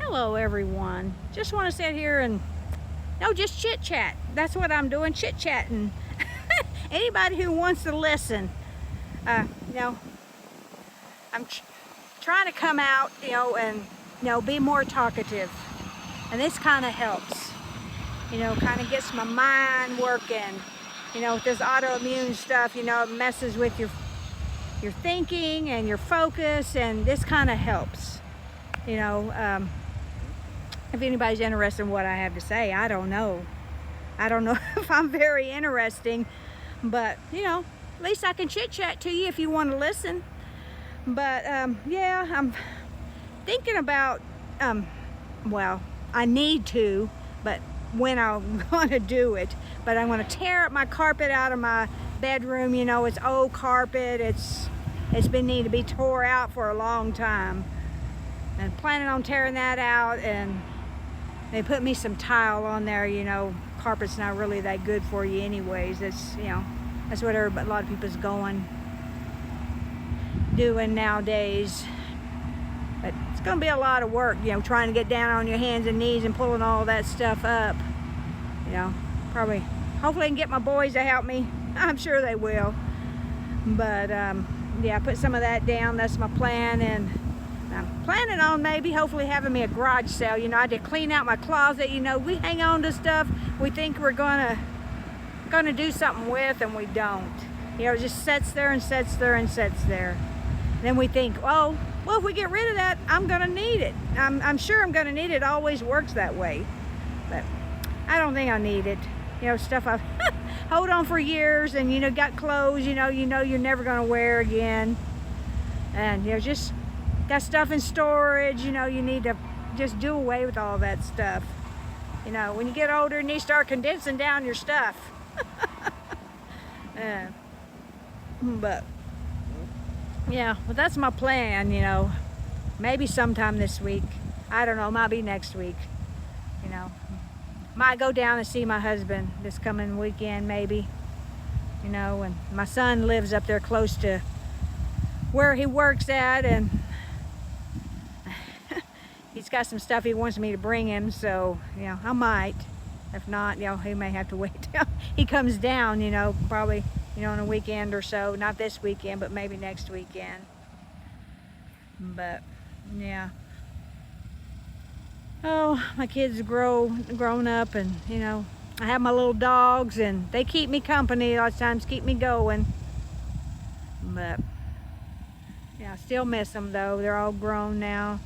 Hello everyone. Just want to sit here and just chit chat. That's what I'm doing, chit chatting. Anybody who wants to listen, I'm trying to come out, and be more talkative, and this kind of helps. Kind of gets my mind working. With this autoimmune stuff, it messes with your thinking and your focus, and this kind of helps. If anybody's interested in what I have to say, I don't know if I'm very interesting, but at least I can chit chat to you if you want to listen. But yeah, I'm thinking about well, I need to, but when I'm going to do it. But I'm going to tear up my carpet out of my bedroom. It's old carpet. It's been needing to be tore out for a long time, and planning on tearing that out. And they put me some tile on there. Carpet's not really that good for you anyways. That's what a lot of people's doing nowadays. But it's going to be a lot of work, trying to get down on your hands and knees and pulling all that stuff up. Hopefully I can get my boys to help me. I'm sure they will. But yeah, put some of that down. That's my plan. And I'm planning on hopefully having me a garage sale. I had to clean out my closet. We hang on to stuff we think we're gonna do something with, and we don't. It just sits there and sits there and sits there. Then we think, oh, well, if we get rid of that, I'm gonna need it. I'm sure I'm gonna need it. It always works that way. But I don't think I need it. Stuff I've hold on for years, and got clothes you're never gonna wear again, and just got stuff in storage. You need to just do away with all that stuff. When you get older and you start condensing down your stuff. But yeah, well, that's my plan. Maybe sometime this week. I don't know, might be next week. Might go down and see my husband this coming weekend, maybe. And my son lives up there close to where he works at, and he's got some stuff he wants me to bring him, so I might. If not, he may have to wait till he comes down, probably on a weekend or so. Not this weekend, but maybe next weekend. But yeah, oh, my kids grown up, and I have my little dogs, and they keep me company a lot of times, keep me going. But yeah, I still miss them though. They're all grown now.